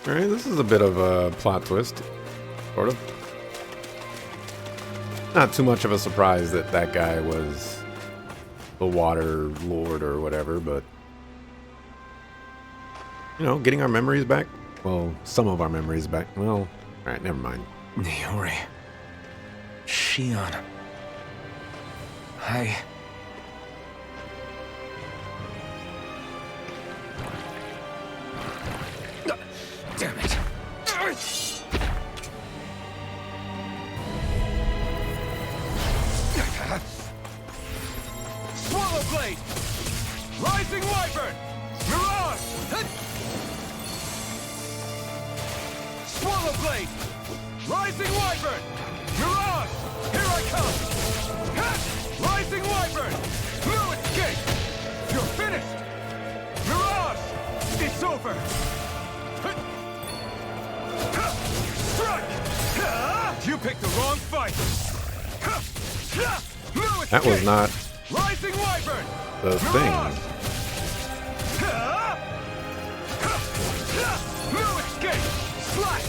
Alright, this is a bit of a plot twist. Sort of. Not too much of a surprise that that guy was the water lord or whatever, but... You know, getting our memories back? Well, some of our memories back. Well, alright, never mind. Niori. Shion. Damn it. Swallow Blade! Rising Wyvern! Mirage! Swallow Blade! Rising Wyvern! Mirage! Here I come! Rising Wyvern! No escape! You're finished! Mirage! It's over! Strike! You picked the wrong fight! No escape! That was not Rising Wyvern! the thing. No escape! Slash!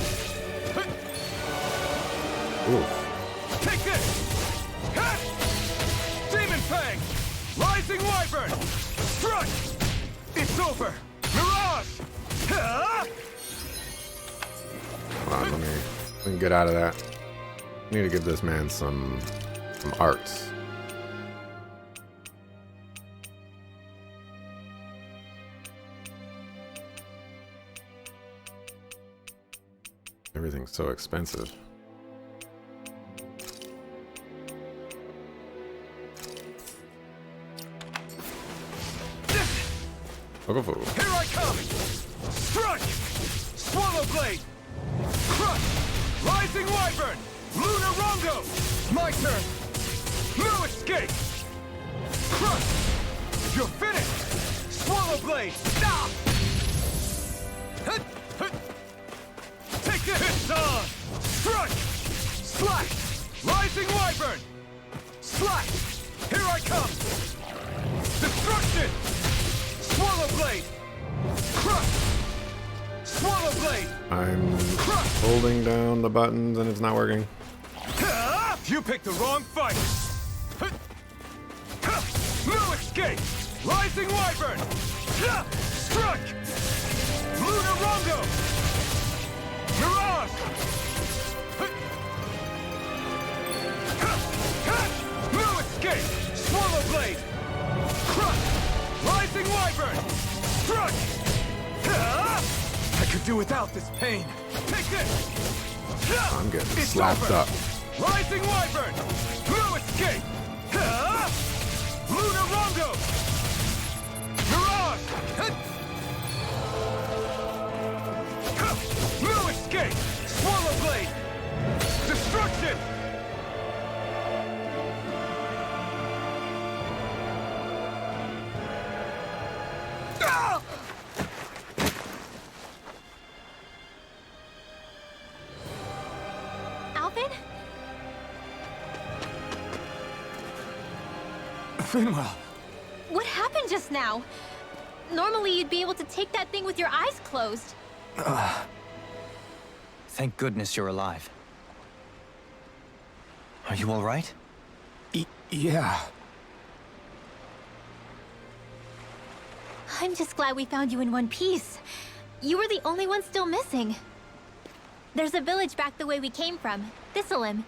Oof. Take this! Demon Fang! Rising Wyvern! Strike! It's over! Mirage! Hold on, let me get out of that. I need to give this man some arts. Everything's so expensive. Here I come! Strike! Swallow Blade! Crush! Rising Wyvern! Lunar Rongo! My turn! No escape! Crush! You're finished! Swallow Blade! Stop! Take this! It's on! Strike! Slash! Rising Wyvern! Slash! Here I come! Destruction! Swallow Blade! Crush! Swallow Blade! I'm Crush! holding down the buttons and it's not working. You picked the wrong fight! No escape! Rising Wyvern! Strike! Lunar Rongo! Mirage! No escape! Swallow Blade! Crush! Rising Wyvern! Strike! I could do without this pain. Take this! I'm getting It's slapped over. up. Rising Wyvern! No escape! Lunar Rongo! Mirage! No escape! Swallow Blade! Destruction! Alvin? Finwell. What happened just now? Normally you'd be able to take that thing with your eyes closed. Thank goodness you're alive. Are you all right? Yeah. I'm just glad we found you in one piece. You were the only one still missing. There's a village back the way we came from, Thistleim.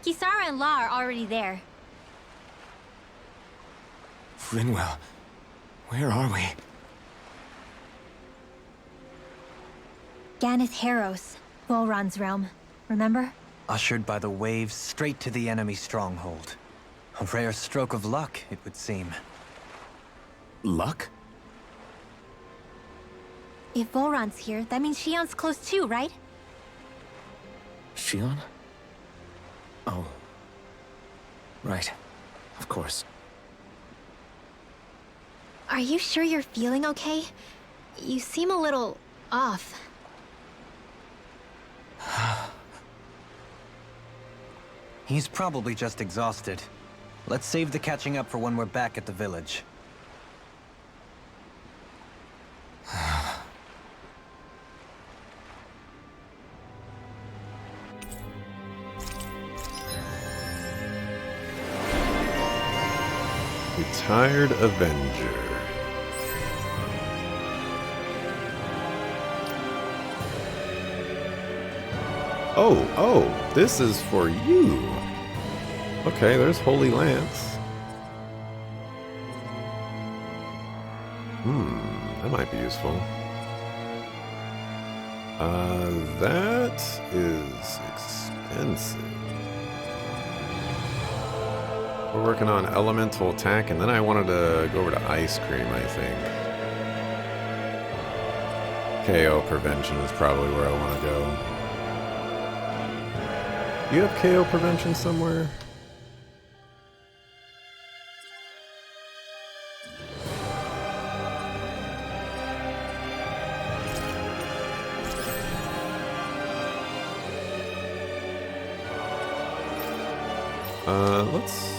Kisara and La are already there. Finwell. Where are we? Ganeth Haros, Volron's realm. Remember? Ushered by the waves straight to the enemy stronghold. A rare stroke of luck, it would seem. Luck? If Volron's here, that means Shion's close too, right? Shion? Oh. Right. Of course. Are you sure you're feeling okay? You seem a little off. He's probably just exhausted. Let's save the catching up for when we're back at the village. Retired Avenger. Oh, this is for you. Okay, there's Holy Lance. That might be useful. That is expensive. We're working on elemental attack, and then I wanted to go over to ice cream, I think. KO prevention is probably where I want to go. Do you have KO prevention somewhere? Let's...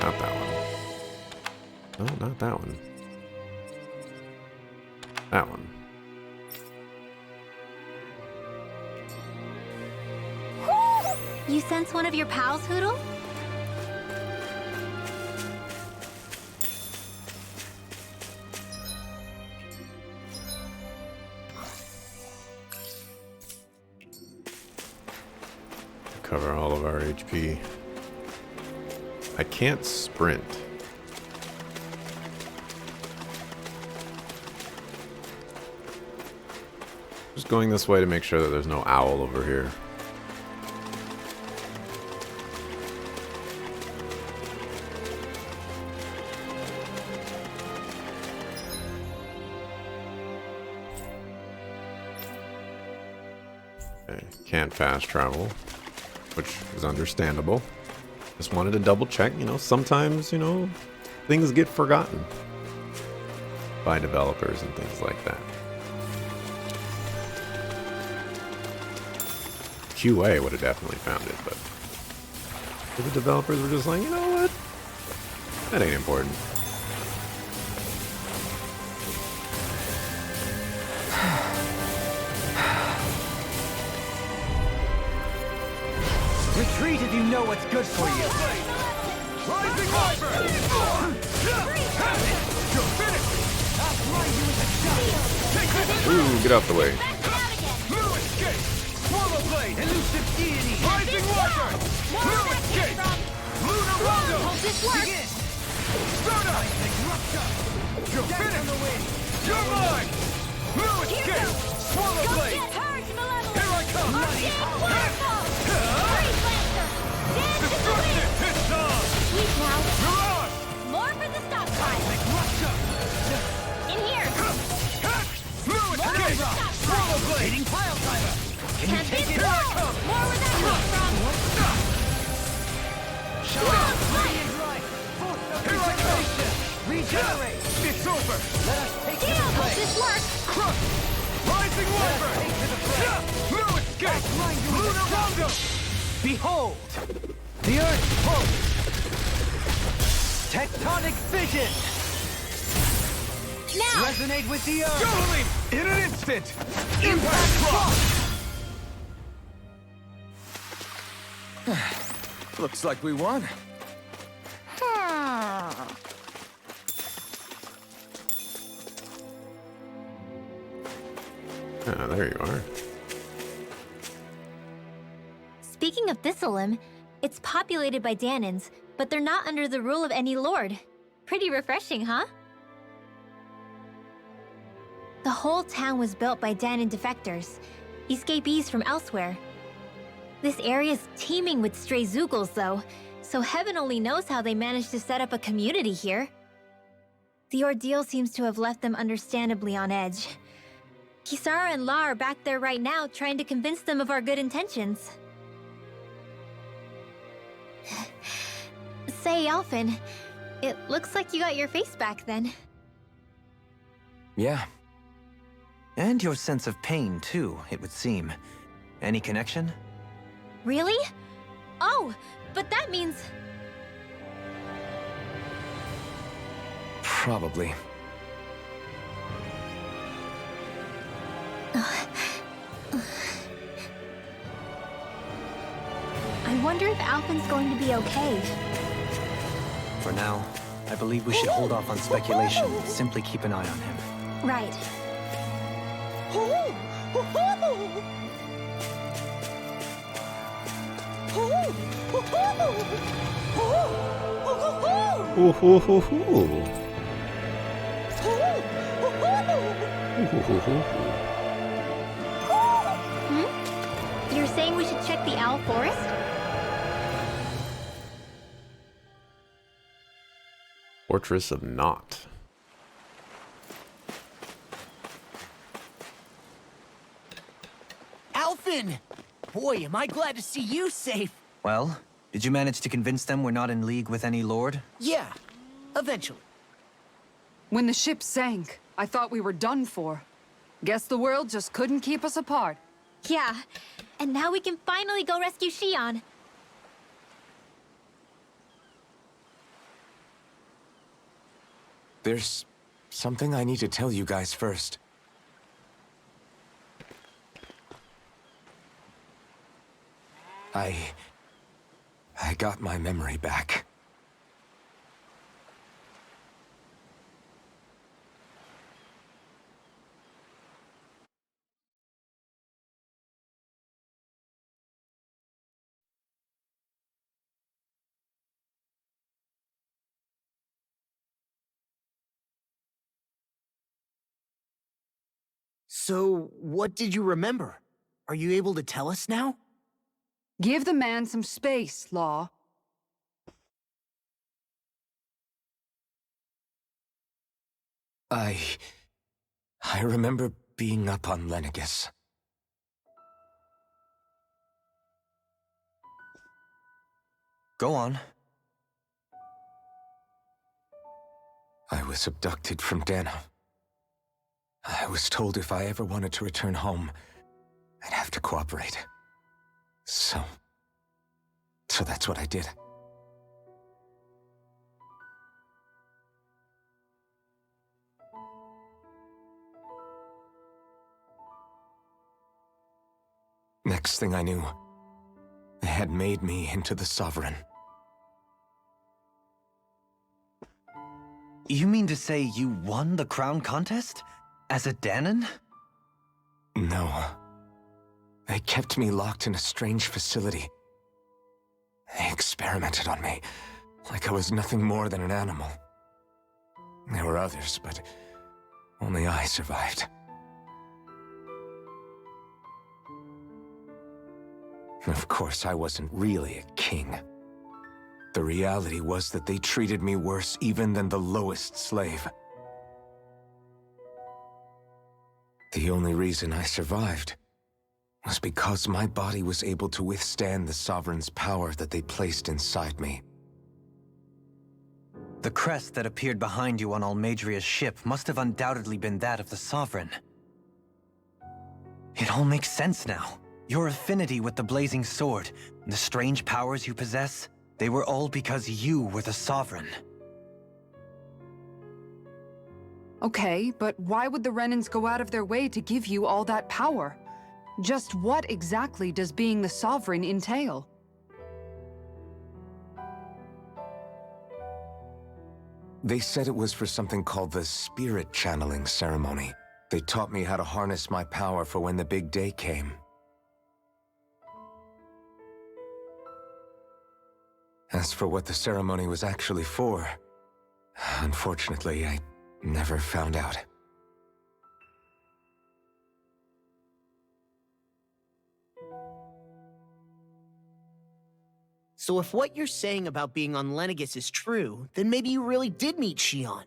Not that one. No, not that one. That one. You sense one of your pals, Hootle? Cover all of our HP. I can't sprint. Just going this way to make sure that there's no owl over here. Okay, can't fast travel, which is understandable. Just wanted to double check, sometimes, things get forgotten by developers and things like that. QA would have definitely found it, but the developers were just like, you know what? That ain't important. Retreat if you know what's good for you. Rising Wyvern! You're finished! I'll blind you with a shot. Take this! Ooh, get out the way. Blue escape! Swallow blade! Elusive deity. Rising Wyvern! Blue escape! Lunar Rondo! Begin. Stardust! You're finished! You're mine! Blue escape! Swallow blade! Here I come! Destruction! It's on! Sweet now. You're on! More for the stockpile. In here. Blue escape! Swallow blade! Pile driver. Can't take be it? slow. More where that comes from. Show up. Radiant light. Force of Here I come! regeneration. Regenerate. It's over! Let us take to the Damn, fray. this works. Crush! Rising Wyvern! Take to the fray. Blue escape! Lunar Rondo! Behold, the Earth pulse. Tectonic fission. Now. Resonate with the Earth. Doubling! In an instant! Impact drop! Looks like we won. Ah, there you are. Speaking of Thistleum, it's populated by Danans, but they're not under the rule of any lord. Pretty refreshing, huh? The whole town was built by Danan defectors, escapees from elsewhere. This area's teeming with stray Zeugles, though, so heaven only knows how they managed to set up a community here. The ordeal seems to have left them understandably on edge. Kisara and La are back there right now trying to convince them of our good intentions. Say, Alphen, it looks like you got your face back then. Yeah. And your sense of pain, too, it would seem. Any connection? Really? Oh, but that means... Probably. I wonder if Alphen's going to be okay. For now, I believe we should hold off on speculation. Simply keep an eye on him. Right. Ooh, hoo, hoo, hoo. Ooh, hoo, hoo, hoo. You're saying we should check the Owl Forest? Fortress of Naught. Alphen! Boy, am I glad to see you safe. Well, did you manage to convince them we're not in league with any lord? Yeah, eventually. When the ship sank, I thought we were done for. Guess the world just couldn't keep us apart. Yeah. And now we can finally go rescue Xion. There's something I need to tell you guys first. I got my memory back. So, what did you remember? Are you able to tell us now? Give the man some space, Law. I remember being up on Lenegus. Go on. I was abducted from Dana. I was told if I ever wanted to return home, I'd have to cooperate. So that's what I did. Next thing I knew, they had made me into the Sovereign. You mean to say you won the crown contest? As a Danon? No. They kept me locked in a strange facility. They experimented on me, like I was nothing more than an animal. There were others, but only I survived. Of course, I wasn't really a king. The reality was that they treated me worse even than the lowest slave. The only reason I survived was because my body was able to withstand the Sovereign's power that they placed inside me. The crest that appeared behind you on Almadria's ship must have undoubtedly been that of the Sovereign. It all makes sense now. Your affinity with the Blazing Sword, the strange powers you possess, they were all because you were the Sovereign. Okay, but why would the Renans go out of their way to give you all that power? Just what exactly does being the Sovereign entail? They said it was for something called the Spirit Channeling Ceremony. They taught me how to harness my power for when the big day came. As for what the ceremony was actually for, unfortunately, I never found out. So if what you're saying about being on Lenegus is true, then maybe you really did meet Xion.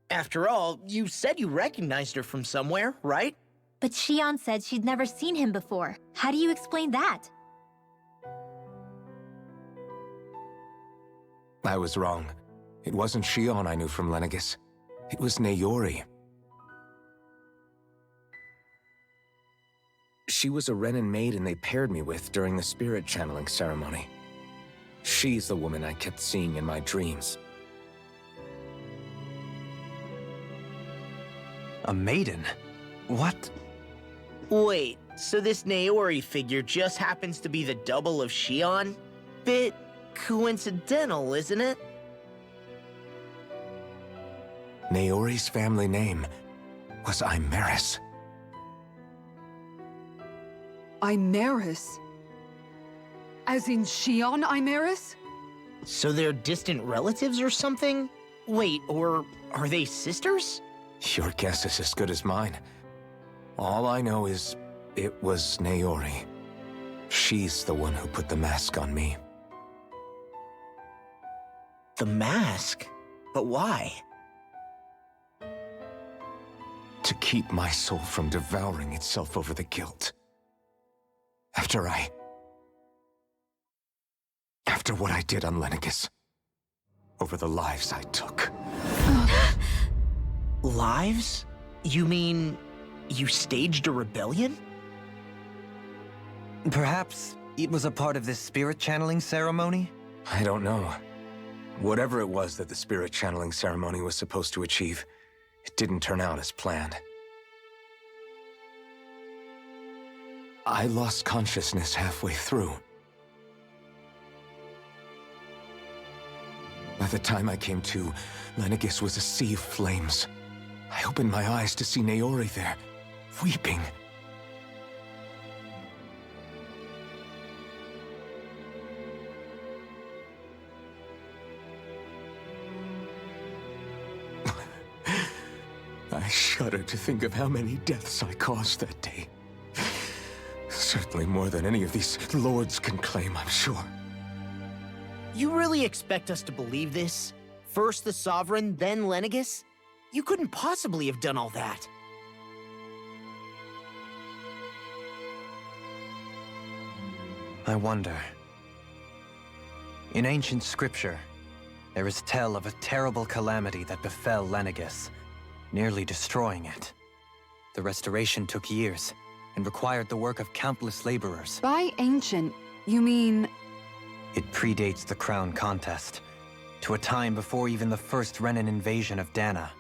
After all, you said you recognized her from somewhere, right? But Xion said she'd never seen him before. How do you explain that? I was wrong. It wasn't Xion I knew from Lenegus. It was Naori. She was a Renan maiden they paired me with during the spirit channeling ceremony. She's the woman I kept seeing in my dreams. A maiden? What? Wait, so this Naori figure just happens to be the double of Xion? Bit coincidental, isn't it? Naori's family name was Imeris. Imeris? As in Shion Imeris? So they're distant relatives or something? Wait, or are they sisters? Your guess is as good as mine. All I know is it was Naori. She's the one who put the mask on me. The mask? But why? To keep my soul from devouring itself over the guilt. After what I did on Lenegis. Over the lives I took. Lives? You mean you staged a rebellion? Perhaps it was a part of this spirit channeling ceremony? I don't know. Whatever it was that the spirit channeling ceremony was supposed to achieve, it didn't turn out as planned. I lost consciousness halfway through. By the time I came to, Lenegis was a sea of flames. I opened my eyes to see Naori there, weeping. I shudder to think of how many deaths I caused that day. Certainly more than any of these lords can claim, I'm sure. You really expect us to believe this? First the Sovereign, then Lenegis? You couldn't possibly have done all that. I wonder. In ancient scripture, there is tell of a terrible calamity that befell Lenegis, nearly destroying it. The restoration took years, and required the work of countless laborers. By ancient, you mean... It predates the crown contest, to a time before even the first Renan invasion of Dana.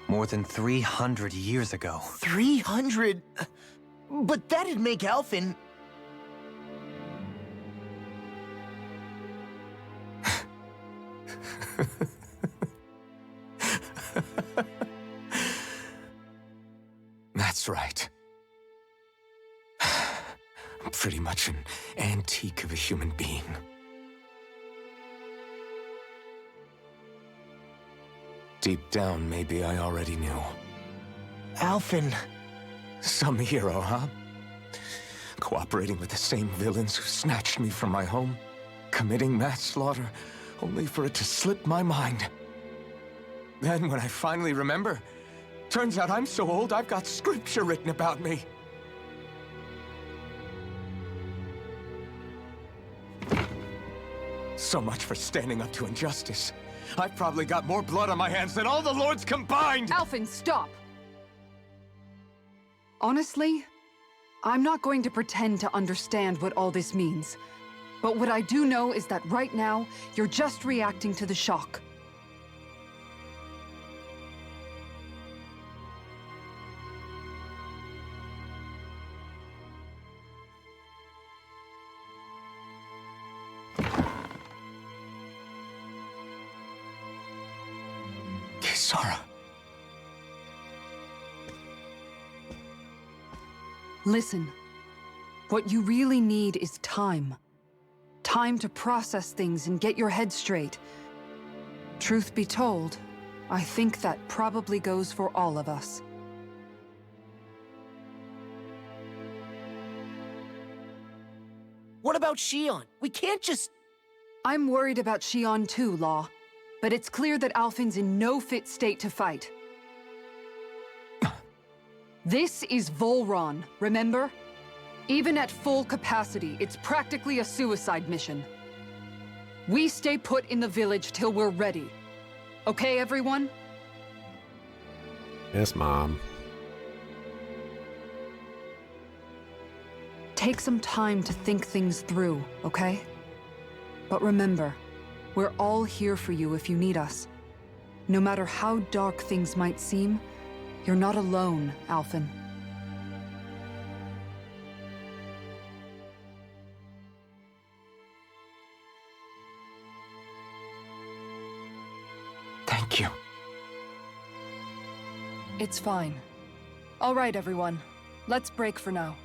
More than 300 years ago. 300? But that'd make Alphen... That's right. I'm pretty much an antique of a human being. Deep down, maybe I already knew. Alphen... Some hero, huh? Cooperating with the same villains who snatched me from my home, committing mass slaughter, only for it to slip my mind. Then when I finally remember, turns out I'm so old I've got scripture written about me. So much for standing up to injustice. I've probably got more blood on my hands than all the lords combined! Alphen, stop! Honestly, I'm not going to pretend to understand what all this means. But what I do know is that right now, you're just reacting to the shock. Kisara. Listen, what you really need is time. Time to process things and get your head straight. Truth be told, I think that probably goes for all of us. What about Shion? We can't just... I'm worried about Shion too, Law. But it's clear that Alphen's in no fit state to fight. This is Volron, remember? Even at full capacity, it's practically a suicide mission. We stay put in the village till we're ready. Okay, everyone? Yes, Mom. Take some time to think things through, okay? But remember, we're all here for you if you need us. No matter how dark things might seem, you're not alone, Alphen. Thank you. It's fine. All right, everyone. Let's break for now.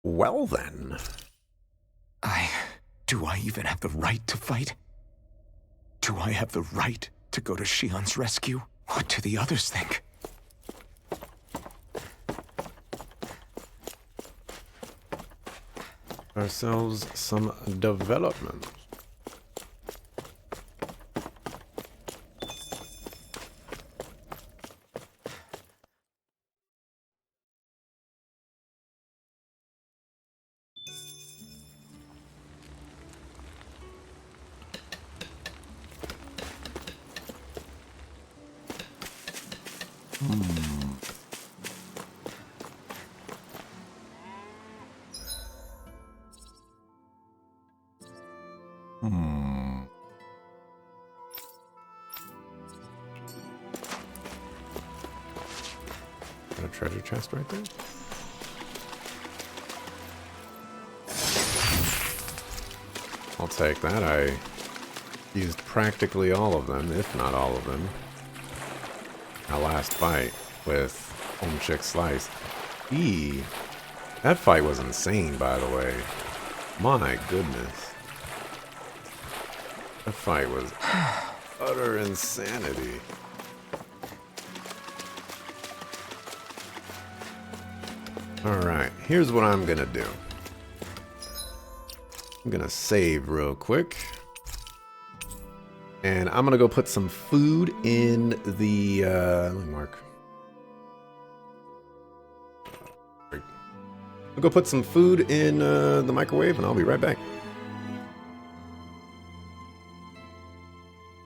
Well then. Do I even have the right to fight? Do I have the right to go to Shion's rescue? What do the others think? Ourselves some development. Got a treasure chest right there. I'll take that. I used practically all of them, if not all of them. My last fight with Home Chick Slice. That fight was insane, by the way. My goodness. That fight was utter insanity. Alright, here's what I'm gonna do. I'm gonna save real quick. And I'm gonna go put some food in the, let me mark. I'll go put some food in the microwave and I'll be right back.